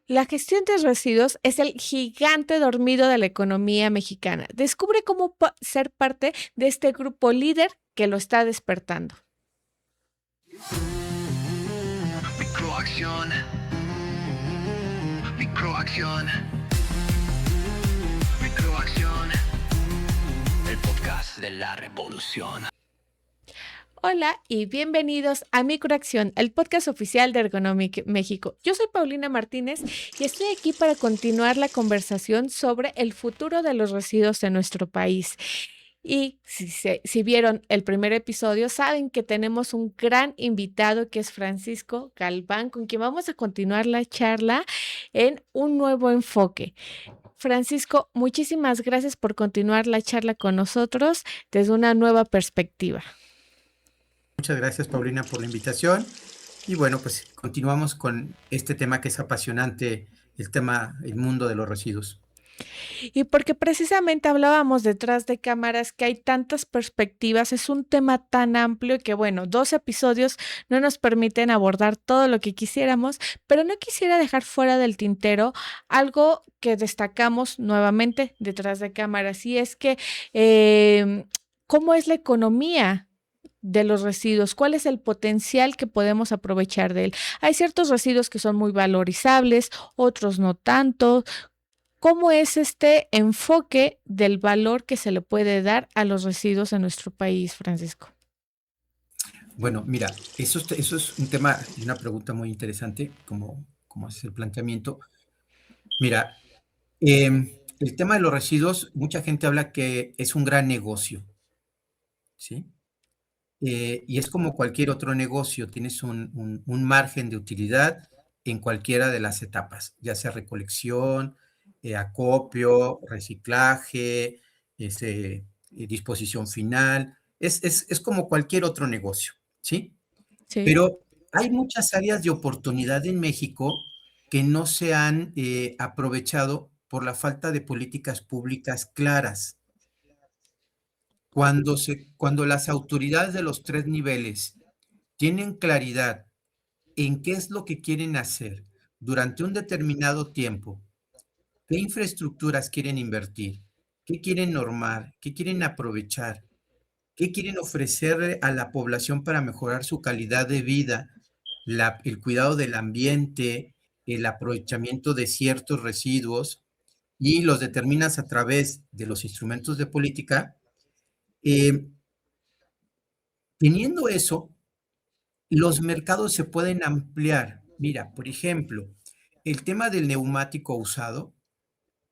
La gestión de residuos es el gigante dormido de la economía mexicana. Descubre cómo ser parte de este grupo líder que lo está despertando. Microacción, microacción, microacción. El podcast de la revolución. Hola y bienvenidos a Microacción, el podcast oficial de Ergonomic México. Yo soy Paulina Martínez y estoy aquí para continuar la conversación sobre el futuro de los residuos en nuestro país. Y si vieron el primer episodio, saben que tenemos un gran invitado que es Francisco Galván, con quien vamos a continuar la charla en un nuevo enfoque. Francisco, muchísimas gracias por continuar la charla con nosotros desde una nueva perspectiva. Muchas gracias, Paulina, por la invitación. Y bueno, pues continuamos con este tema que es apasionante, el mundo de los residuos. Y porque precisamente hablábamos detrás de cámaras que hay tantas perspectivas, es un tema tan amplio que, bueno, 2 episodios no nos permiten abordar todo lo que quisiéramos, pero no quisiera dejar fuera del tintero algo que destacamos nuevamente detrás de cámaras, y es que cómo es la economía de los residuos, cuál es el potencial que podemos aprovechar de él. Hay ciertos residuos que son muy valorizables, otros no tanto. ¿Cómo es este enfoque del valor que se le puede dar a los residuos en nuestro país, Francisco? Bueno, mira, eso es un tema y una pregunta muy interesante, como es el planteamiento. Mira, el tema de los residuos, mucha gente habla que es un gran negocio, ¿sí? Y es como cualquier otro negocio, tienes un margen de utilidad en cualquiera de las etapas, ya sea recolección, acopio, reciclaje, disposición final, es como cualquier otro negocio, ¿sí? Sí, Pero hay muchas áreas de oportunidad en México que no se han aprovechado por la falta de políticas públicas claras. Cuando las autoridades de los 3 niveles tienen claridad en qué es lo que quieren hacer durante un determinado tiempo, qué infraestructuras quieren invertir, qué quieren normar, qué quieren aprovechar, qué quieren ofrecerle a la población para mejorar su calidad de vida, el cuidado del ambiente, el aprovechamiento de ciertos residuos, y los determinas a través de los instrumentos de política. eh, Teniendo eso, los mercados se pueden ampliar. Mira, por ejemplo, el tema del neumático usado,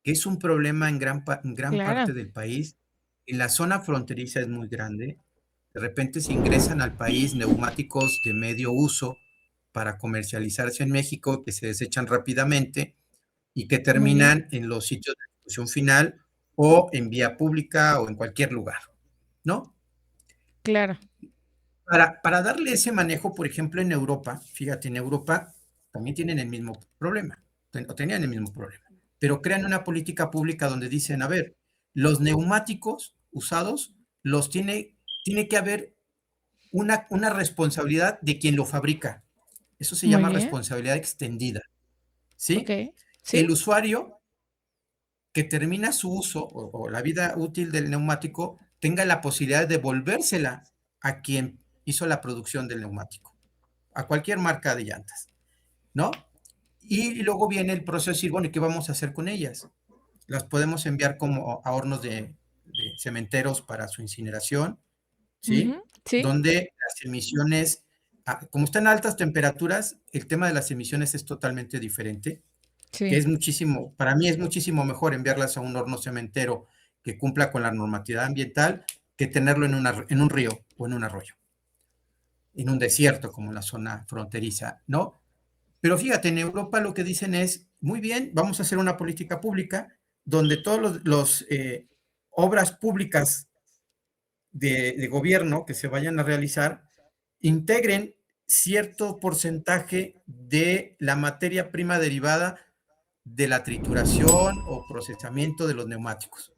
que es un problema en gran parte claro. del país. En la zona fronteriza es muy grande. De repente se ingresan al país neumáticos de medio uso para comercializarse en México, que se desechan rápidamente y que Muy bien. terminan en los sitios de distribución final o en vía pública o en cualquier lugar, ¿no? Claro. Para darle ese manejo, por ejemplo, en Europa, fíjate, en Europa también tienen el mismo problema, o tenían el mismo problema, pero crean una política pública donde dicen, a ver, los neumáticos usados tiene que haber una responsabilidad de quien lo fabrica. Eso se Muy llama bien. responsabilidad extendida, ¿sí? Ok. El Sí. usuario que termina su uso o la vida útil del neumático tenga la posibilidad de devolvérsela a quien hizo la producción del neumático, a cualquier marca de llantas, ¿no? Y luego viene el proceso de decir, bueno, ¿y qué vamos a hacer con ellas? Las podemos enviar como a hornos de cementeros para su incineración, ¿sí? Ujú. Sí. Donde las emisiones, como están a altas temperaturas, el tema de las emisiones es totalmente diferente, que Sí. es muchísimo, para mí es muchísimo mejor enviarlas a un horno cementero que cumpla con la normatividad ambiental que tenerlo en un río o en un arroyo, en un desierto como en la zona fronteriza, ¿no? Pero fíjate, en Europa lo que dicen es, muy bien, vamos a hacer una política pública donde todos los obras públicas de gobierno que se vayan a realizar integren cierto porcentaje de la materia prima derivada de la trituración o procesamiento de los neumáticos,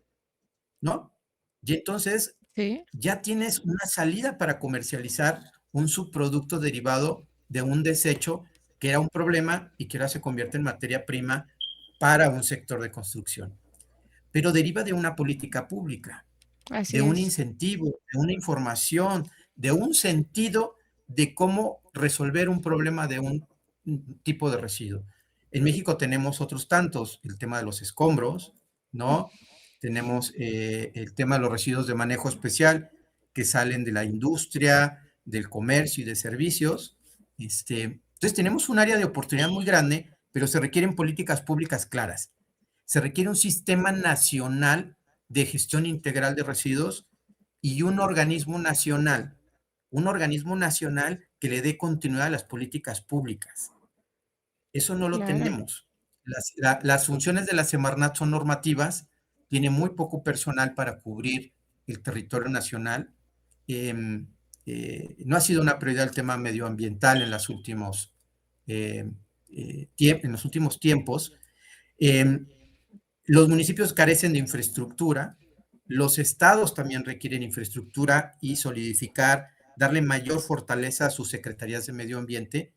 ¿no? Y entonces Sí. ya tienes una salida para comercializar un subproducto derivado de un desecho que era un problema y que ahora se convierte en materia prima para un sector de construcción. Pero deriva de una política pública, Así de un es. incentivo, de una información, de un sentido de cómo resolver un problema de un tipo de residuo. En México tenemos otros tantos, el tema de los escombros, ¿no? Tenemos el tema de los residuos de manejo especial que salen de la industria, del comercio y de servicios. Entonces tenemos un área de oportunidad muy grande, pero se requieren políticas públicas claras. Se requiere un sistema nacional de gestión integral de residuos y un organismo nacional que le dé continuidad a las políticas públicas. Eso no lo Claro. tenemos. Las funciones de la Semarnat son normativas, tiene muy poco personal para cubrir el territorio nacional. Eh, no ha sido una prioridad el tema medioambiental eh, en los últimos tiempos. Eh, los municipios carecen de infraestructura, los estados también requieren infraestructura y solidificar, darle mayor fortaleza a sus secretarías de medio ambiente.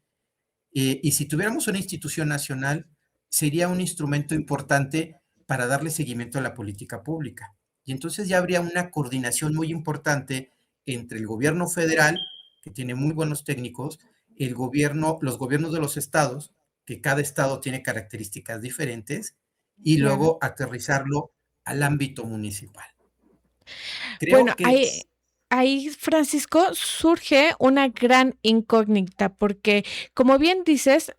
Y si tuviéramos una institución nacional, sería un instrumento importante para darle seguimiento a la política pública. Y entonces ya habría una coordinación muy importante entre el gobierno federal, que tiene muy buenos técnicos, los gobiernos de los estados, que cada estado tiene características diferentes, y Claro. luego aterrizarlo al ámbito municipal. Bueno, Creo que ahí, Francisco, surge una gran incógnita, porque, como bien dices,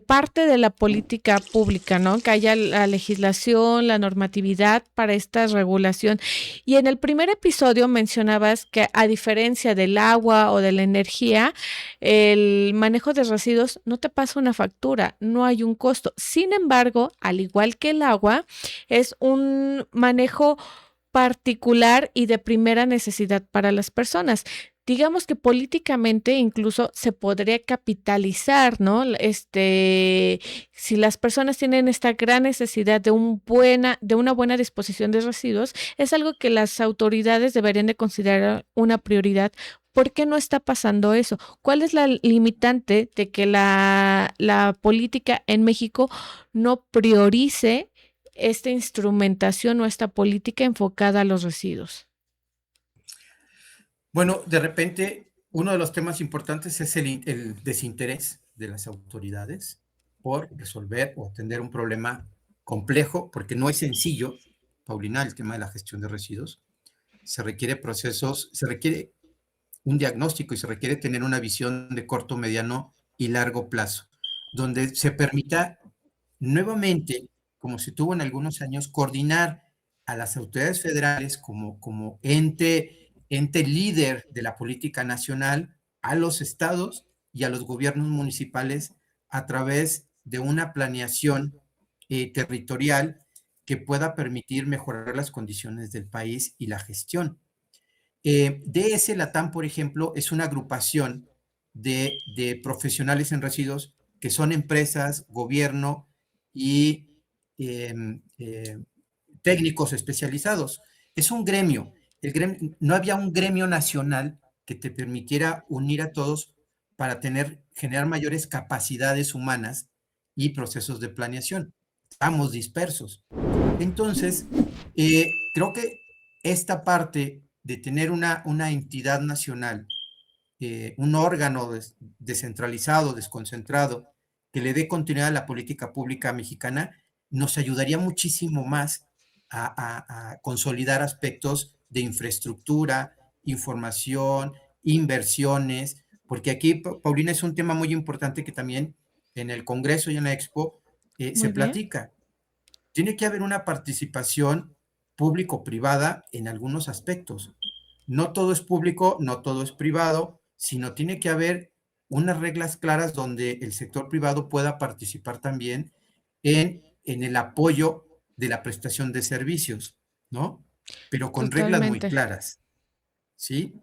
parte de la política pública, ¿no? Que haya la legislación, la normatividad para esta regulación. Y en el primer episodio mencionabas que, a diferencia del agua o de la energía, el manejo de residuos no te pasa una factura, no hay un costo. Sin embargo, al igual que el agua, es un manejo particular y de primera necesidad para las personas. Digamos que políticamente incluso se podría capitalizar, ¿no? Si las personas tienen esta gran necesidad de una buena disposición de residuos, es algo que las autoridades deberían de considerar una prioridad. ¿Por qué no está pasando eso? ¿Cuál es la limitante de que la política en México no priorice esta instrumentación o esta política enfocada a los residuos? Bueno, de repente, uno de los temas importantes es el desinterés de las autoridades por resolver o atender un problema complejo, porque no es sencillo, Paulina, el tema de la gestión de residuos. Se requiere procesos, se requiere un diagnóstico y se requiere tener una visión de corto, mediano y largo plazo, donde se permita nuevamente, como se tuvo en algunos años, coordinar a las autoridades federales como ente líder de la política nacional, a los estados y a los gobiernos municipales a través de una planeación territorial que pueda permitir mejorar las condiciones del país y la gestión. DS Latam, por ejemplo, es una agrupación de profesionales en residuos que son empresas, gobierno y eh, eh, técnicos especializados. Es un gremio. No había un gremio nacional que te permitiera unir a todos para generar mayores capacidades humanas y procesos de planeación. Estamos dispersos. Entonces, creo que esta parte de tener una entidad nacional, un órgano descentralizado, desconcentrado, que le dé continuidad a la política pública mexicana, nos ayudaría muchísimo más a consolidar aspectos de infraestructura, información, inversiones, porque aquí, Paulina, es un tema muy importante que también en el Congreso y en la Expo se Muy bien, platica. Tiene que haber una participación público-privada en algunos aspectos. No todo es público, no todo es privado, sino tiene que haber unas reglas claras donde el sector privado pueda participar también en el apoyo de la prestación de servicios, ¿no? Pero con reglas muy totalmente. claras, ¿sí?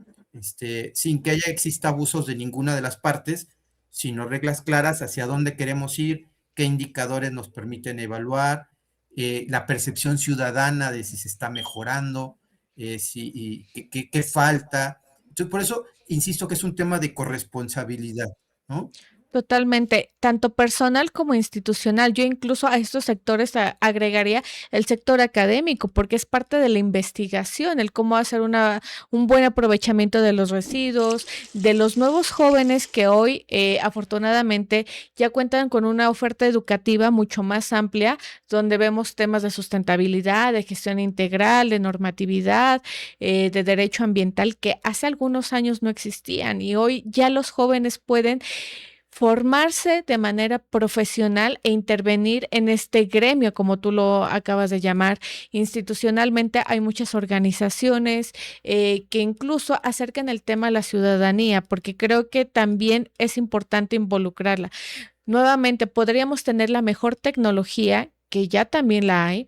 Sin que exista abusos de ninguna de las partes, sino reglas claras hacia dónde queremos ir, qué indicadores nos permiten evaluar, la percepción ciudadana de si se está mejorando, qué falta. Entonces, por eso insisto que es un tema de corresponsabilidad, ¿no? Totalmente, tanto personal como institucional. Yo incluso a estos sectores agregaría el sector académico, porque es parte de la investigación, el cómo hacer un buen aprovechamiento de los residuos, de los nuevos jóvenes que hoy afortunadamente ya cuentan con una oferta educativa mucho más amplia, donde vemos temas de sustentabilidad, de gestión integral, de normatividad, de derecho ambiental, que hace algunos años no existían y hoy ya los jóvenes pueden formarse de manera profesional e intervenir en este gremio, como tú lo acabas de llamar. Institucionalmente hay muchas organizaciones que incluso acercan el tema a la ciudadanía, porque creo que también es importante involucrarla. Nuevamente, podríamos tener la mejor tecnología, que ya también la hay.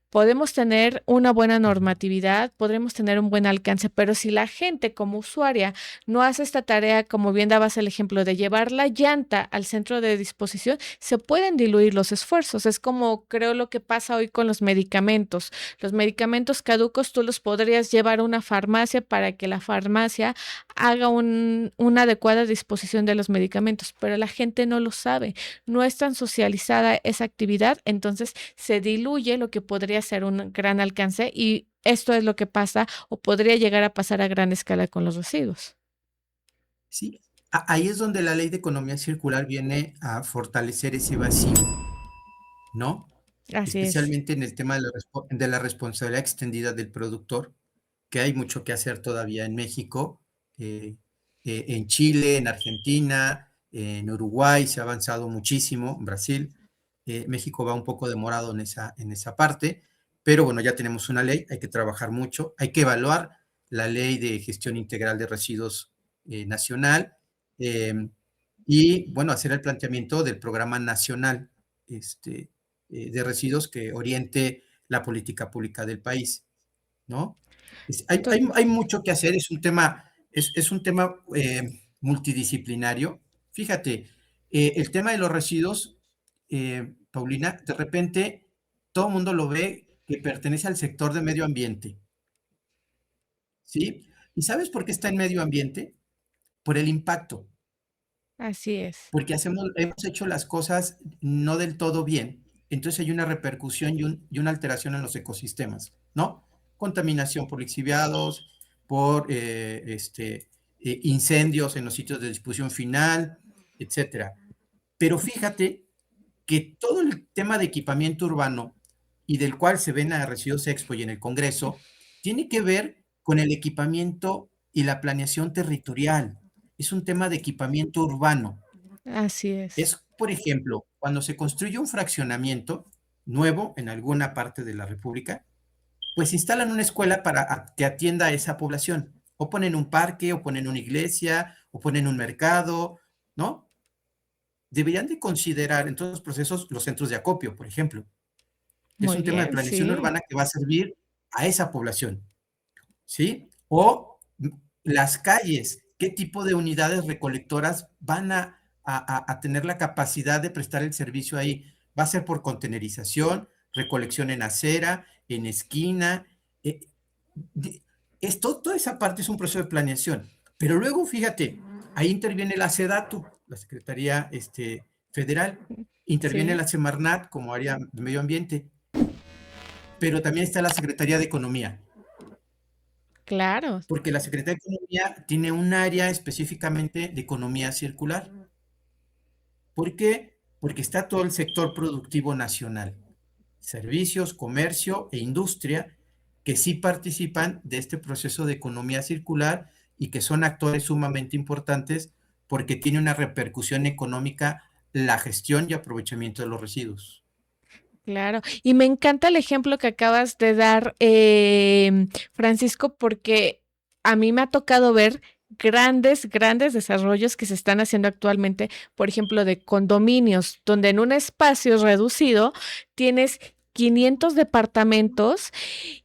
Podemos tener una buena normatividad, podremos tener un buen alcance, pero si la gente como usuaria no hace esta tarea, como bien dabas el ejemplo de llevar la llanta al centro de disposición, se pueden diluir los esfuerzos. Es como creo lo que pasa hoy con los medicamentos. Los medicamentos caducos tú los podrías llevar a una farmacia para que la farmacia haga una adecuada disposición de los medicamentos, pero la gente no lo sabe, no es tan socializada esa actividad, entonces se diluye lo que podría ser un gran alcance y esto es lo que pasa o podría llegar a pasar a gran escala con los residuos. Sí, ahí es donde la ley de economía circular viene a fortalecer ese vacío, ¿no? Así es. Especialmente en el tema de la responsabilidad extendida del productor, que hay mucho que hacer todavía en México, en Chile, en Argentina, en Uruguay se ha avanzado muchísimo, en Brasil, México va un poco demorado en esa parte, pero bueno, ya tenemos una ley, hay que trabajar mucho, hay que evaluar la ley de gestión integral de residuos nacional eh, y bueno, hacer el planteamiento del programa nacional de residuos que oriente la política pública del país, ¿no? Hay mucho que hacer, es un tema multidisciplinario. Fíjate, el tema de los residuos, Paulina, de repente todo el mundo lo ve que pertenece al sector de medio ambiente, ¿sí? ¿Y sabes por qué está en medio ambiente? Por el impacto, Así es. porque hemos hecho las cosas no del todo bien, entonces hay una repercusión y una alteración en los ecosistemas, ¿no? Contaminación por lixiviados, por incendios en los sitios de distribución final, etcétera. Pero fíjate que todo el tema de equipamiento urbano y del cual se ven a Residuos Expo y en el Congreso, tiene que ver con el equipamiento y la planeación territorial. Es un tema de equipamiento urbano. Así es. Es, por ejemplo, cuando se construye un fraccionamiento nuevo en alguna parte de la República, pues instalan una escuela para que atienda a esa población. O ponen un parque, o ponen una iglesia, o ponen un mercado, ¿no? Deberían de considerar en todos los procesos los centros de acopio, por ejemplo. Es Muy un tema de bien, planeación sí. urbana que va a servir a esa población, ¿sí? O las calles, ¿qué tipo de unidades recolectoras van a tener la capacidad de prestar el servicio ahí? ¿Va a ser por contenerización, recolección en acera, en esquina? Eh, toda esa parte es un proceso de planeación. Pero luego, fíjate, ahí interviene la SEDATU, la Secretaría Federal, interviene Sí, la Semarnat como área de medio ambiente, pero también está la Secretaría de Economía, claro. porque la Secretaría de Economía tiene un área específicamente de economía circular. ¿Por qué? Porque está todo el sector productivo nacional, servicios, comercio e industria, que sí participan de este proceso de economía circular y que son actores sumamente importantes porque tiene una repercusión económica la gestión y aprovechamiento de los residuos. Claro, y me encanta el ejemplo que acabas de dar, Francisco, porque a mí me ha tocado ver grandes desarrollos que se están haciendo actualmente, por ejemplo, de condominios, donde en un espacio reducido tienes 500 departamentos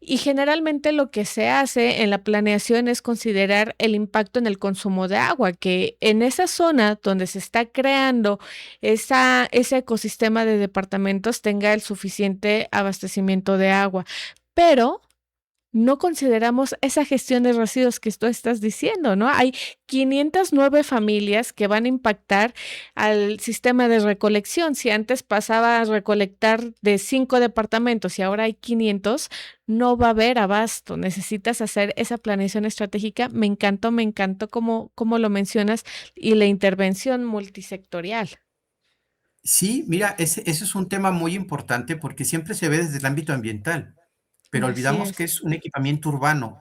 y generalmente lo que se hace en la planeación es considerar el impacto en el consumo de agua, que en esa zona donde se está creando ese ecosistema de departamentos tenga el suficiente abastecimiento de agua. Pero no consideramos esa gestión de residuos que tú estás diciendo, ¿no? Hay 509 familias que van a impactar al sistema de recolección. Si antes pasaba a recolectar de 5 departamentos y ahora hay 500, no va a haber abasto. Necesitas hacer esa planeación estratégica. Me encantó cómo lo mencionas y la intervención multisectorial. Sí, mira, ese es un tema muy importante porque siempre se ve desde el ámbito ambiental, pero Así olvidamos que es. es un equipamiento urbano.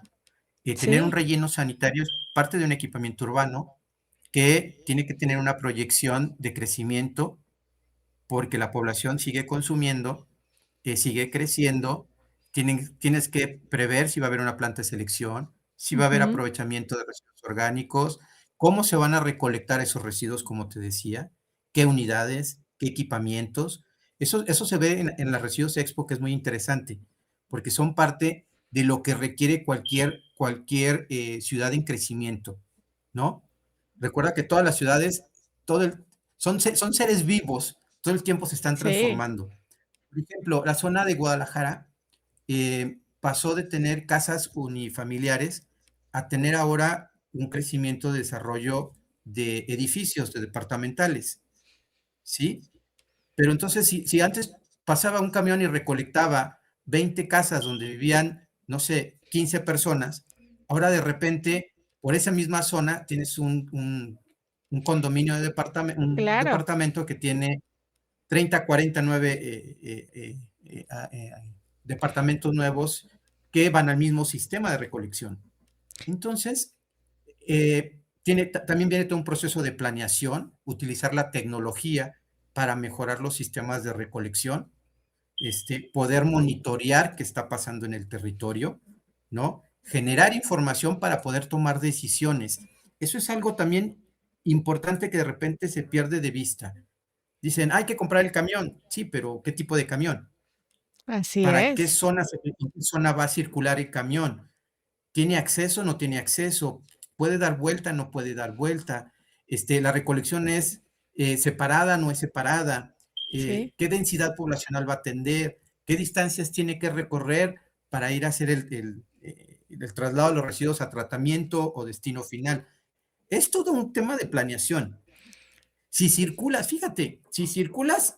Tener un Sí, relleno sanitario es parte de un equipamiento urbano que tiene que tener una proyección de crecimiento porque la población sigue consumiendo, sigue creciendo, tienes que prever si va a haber una planta de selección, si va a haber ujú, aprovechamiento de residuos orgánicos, cómo se van a recolectar esos residuos, como te decía, qué unidades, qué equipamientos. Eso se ve en las Residuos Expo, que es muy interesante, porque son parte de lo que requiere cualquier ciudad en crecimiento, ¿no? Recuerda que todas las ciudades, todo el, son seres vivos, todo el tiempo se están sí, transformando. Por ejemplo, la zona de Guadalajara pasó de tener casas unifamiliares a tener ahora un crecimiento de desarrollo de edificios, de departamentales, ¿sí? Pero entonces, si antes pasaba un camión y recolectaba 20 casas donde vivían, no sé, 15 personas, ahora de repente, por esa misma zona, tienes un condominio de un claro. departamento que tiene 30, 49 departamentos nuevos que van al mismo sistema de recolección. Entonces, también viene todo un proceso de planeación, utilizar la tecnología para mejorar los sistemas de recolección, poder monitorear qué está pasando en el territorio, ¿no? Generar información para poder tomar decisiones. Eso es algo también importante que de repente se pierde de vista. Dicen, hay que comprar el camión. Sí, pero ¿qué tipo de camión? Así ¿Para qué es. zona, en qué zona va a circular el camión? ¿Tiene acceso o no tiene acceso? ¿Puede dar vuelta o no puede dar vuelta? La recolección es separada, no es separada. Sí, ¿Qué densidad poblacional va a atender? ¿Qué distancias tiene que recorrer para ir a hacer el traslado de los residuos a tratamiento o destino final? Es todo un tema de planeación. Si circulas, fíjate, si circulas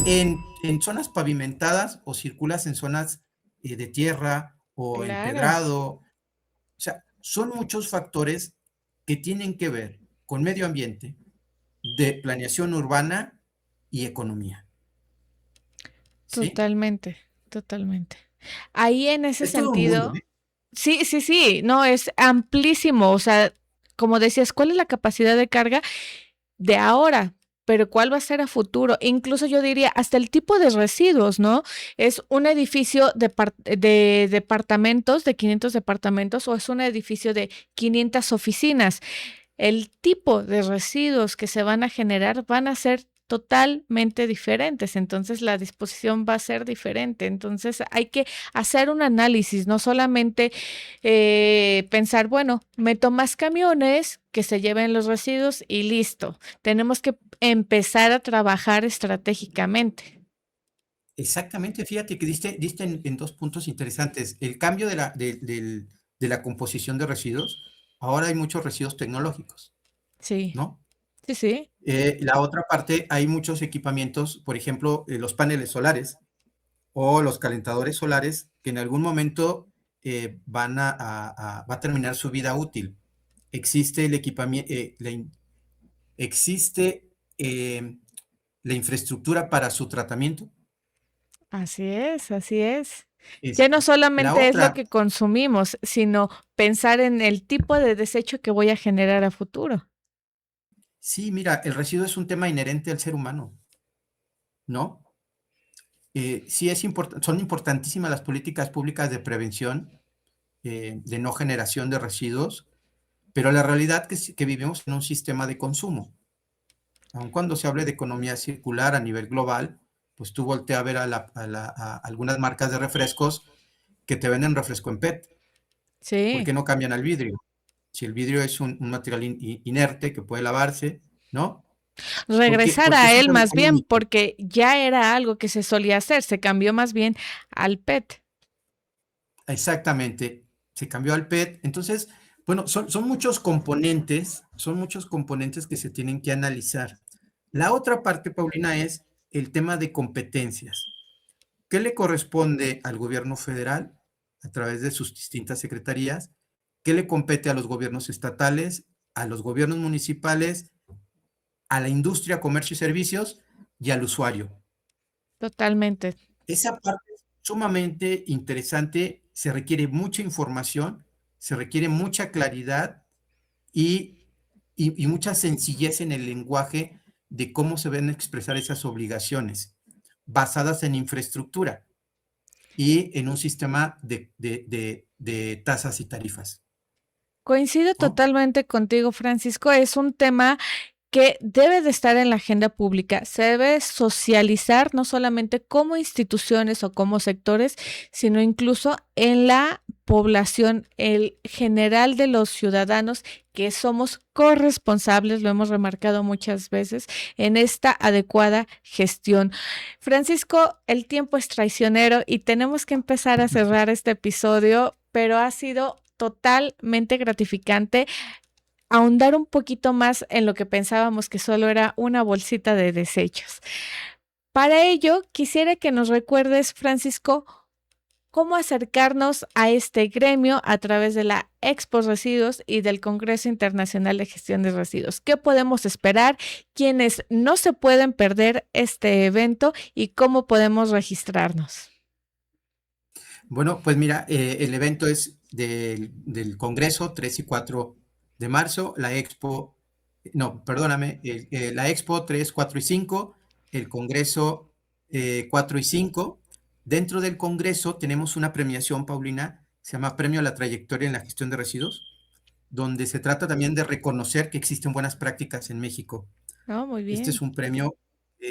en zonas pavimentadas o circulas en zonas de tierra o claro. empedrado, o sea, son muchos factores que tienen que ver con medio ambiente, de planeación urbana y economía, ¿sí? Totalmente, totalmente. Ahí en ese Es todo un mundo, sentido, ¿eh? sí, sí, sí, no, es amplísimo. O sea, como decías, ¿cuál es la capacidad de carga de ahora? Pero ¿cuál va a ser a futuro? Incluso yo diría hasta el tipo de residuos, ¿no? ¿Es un edificio de departamentos, de 500 departamentos, o es un edificio de 500 oficinas? El tipo de residuos que se van a generar van a ser totalmente diferentes, entonces la disposición va a ser diferente. Entonces hay que hacer un análisis, no solamente pensar, bueno, meto más camiones que se lleven los residuos y listo. Tenemos que empezar a trabajar estratégicamente. Exactamente, fíjate que diste en dos puntos interesantes. El cambio de la composición de residuos, ahora hay muchos residuos tecnológicos, Sí, ¿no? sí, sí, La otra parte, hay muchos equipamientos, por ejemplo, los paneles solares o los calentadores solares que en algún momento va a terminar su vida útil. Existe el equipamiento, existe la infraestructura para su tratamiento. así es, así es. Ya no Este, la solamente es lo otra, que consumimos, sino pensar en el tipo de desecho que voy a generar a futuro. sí, mira, el residuo es un tema inherente al ser humano, ¿no? Sí son importantísimas las políticas públicas de prevención, de no generación de residuos, pero la realidad que vivimos en un sistema de consumo. Aun cuando se hable de economía circular a nivel global, pues tú voltea a ver a algunas marcas de refrescos que te venden refresco en PET. ¿Por Sí. qué no cambian al vidrio? Si el vidrio es un material inerte que puede lavarse, ¿no? Regresar Porque a es un él tema más bien, económico. porque ya era algo que se solía hacer, se cambió más bien al PET. Exactamente, se cambió al PET. Entonces, bueno, son muchos componentes que se tienen que analizar. La otra parte, Paulina, es el tema de competencias. ¿Qué le corresponde al gobierno federal a través de sus distintas secretarías? ¿Qué le compete a los gobiernos estatales, a los gobiernos municipales, a la industria, comercio y servicios y al usuario? Totalmente. Esa parte es sumamente interesante, se requiere mucha información, se requiere mucha claridad y, y mucha sencillez en el lenguaje de cómo se deben expresar esas obligaciones, basadas en infraestructura y en un sistema de tasas y tarifas, Coincido ¿no? totalmente contigo, Francisco. Es un tema que debe de estar en la agenda pública. Se debe socializar no solamente como instituciones o como sectores, sino incluso en la población, el general de los ciudadanos que somos corresponsables, lo hemos remarcado muchas veces, en esta adecuada gestión. Francisco, el tiempo es traicionero y tenemos que empezar a cerrar este episodio, pero ha sido totalmente gratificante ahondar un poquito más en lo que pensábamos que solo era una bolsita de desechos. Para ello, quisiera que nos recuerdes, Francisco, cómo acercarnos a este gremio a través de la Expo Residuos y del Congreso Internacional de Gestión de Residuos. ¿Qué podemos esperar? ¿Quiénes no se pueden perder este evento y cómo podemos registrarnos? Bueno, pues mira, el evento es del Congreso 3 y 4 de marzo, la Expo, no, perdóname, la Expo 3, 4 y 5, el Congreso 4 y 5. Dentro del Congreso tenemos una premiación, Paulina, se llama Premio a la Trayectoria en la Gestión de Residuos, donde se trata también de reconocer que existen buenas prácticas en México. Oh, muy Este es bien. un premio,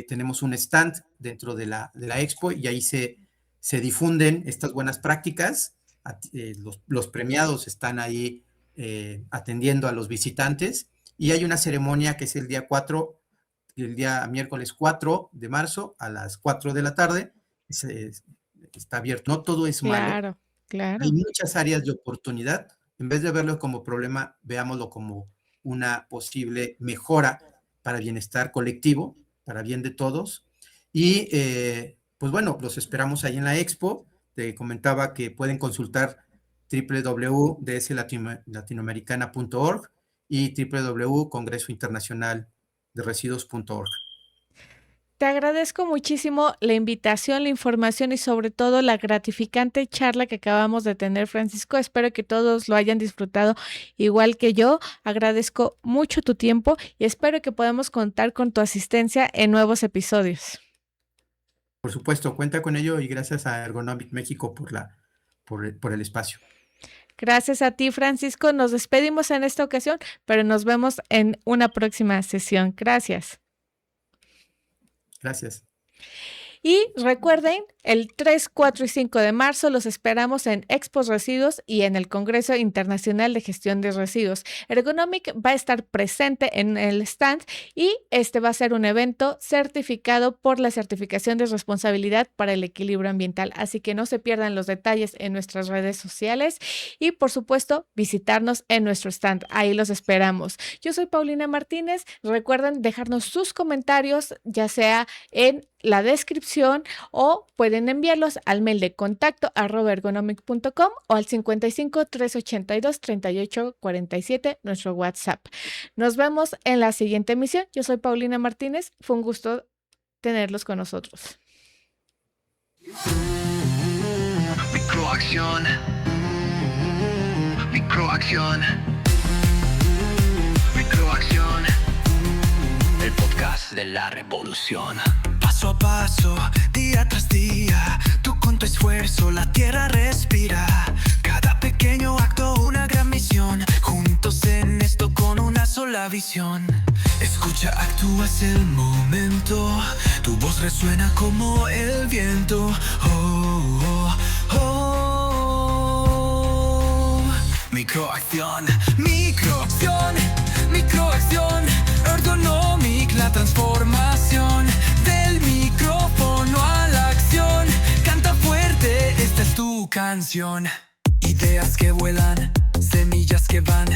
tenemos un stand dentro de la Expo y ahí se difunden estas buenas prácticas. Los premiados están ahí atendiendo a los visitantes y hay una ceremonia que es el día miércoles 4 de marzo a las 4 de la tarde. Está abierto, no todo es malo, Claro, hay claro. muchas áreas de oportunidad. En vez de verlo como problema, veámoslo como una posible mejora para bienestar colectivo, para bien de todos. Y pues bueno, los esperamos ahí en la Expo. Te comentaba que pueden consultar www.dslatinoamericana.org y www.congresointernacionalderesiduos.org. Te agradezco muchísimo la invitación, la información y sobre todo la gratificante charla que acabamos de tener, Francisco. Espero que todos lo hayan disfrutado igual que yo. Agradezco mucho tu tiempo y espero que podamos contar con tu asistencia en nuevos episodios. Por supuesto, cuenta con ello y gracias a Ergonomic México por el espacio. Gracias a ti, Francisco. Nos despedimos en esta ocasión, pero nos vemos en una próxima sesión. Gracias. Gracias. Y recuerden, el 3, 4 y 5 de marzo los esperamos en Expo Residuos y en el Congreso Internacional de Gestión de Residuos. Ergonomic va a estar presente en el stand y este va a ser un evento certificado por la Certificación de Responsabilidad para el Equilibrio Ambiental. Así que no se pierdan los detalles en nuestras redes sociales y, por supuesto, visitarnos en nuestro stand. Ahí los esperamos. Yo soy Paulina Martínez. Recuerden dejarnos sus comentarios, ya sea en la descripción o pueden enviarlos al mail de contacto@ergonomic.com o al 55 382 38 47, nuestro WhatsApp. Nos vemos en la siguiente emisión. Yo soy Paulina Martínez. Fue un gusto tenerlos con nosotros. Microacción. Microacción. Microacción. El podcast de la revolución. Paso a paso, día tras día, tú con tu esfuerzo la tierra respira. Cada pequeño acto, una gran misión. Juntos en esto con una sola visión. Escucha, actúa, es el momento. Tu voz resuena como el viento. Oh, oh, oh. Microacción, microacción, microacción. Ergonomic, la transformación del micrófono a la acción. Canta fuerte, esta es tu canción. Ideas que vuelan, semillas que van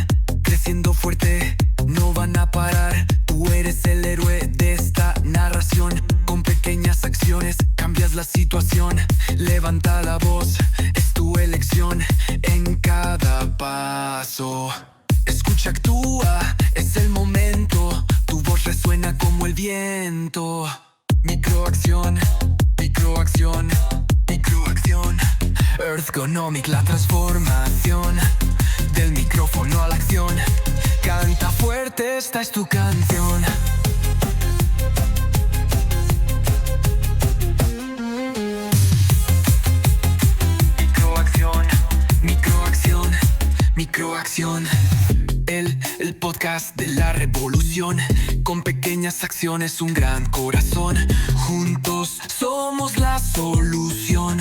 creciendo fuerte, no van a parar. Tú eres el héroe de esta narración. Con pequeñas acciones cambias la situación. Levanta la voz, es tu elección en cada paso. Escucha, actúa, es el momento. Tu voz resuena como el viento. Microacción, microacción, microacción. Ergonomic, la transformación del micrófono a la acción. Canta fuerte, esta es tu canción. Microacción, microacción, microacción. El podcast de la revolución. Con pequeñas acciones, un gran corazón. Juntos somos la solución.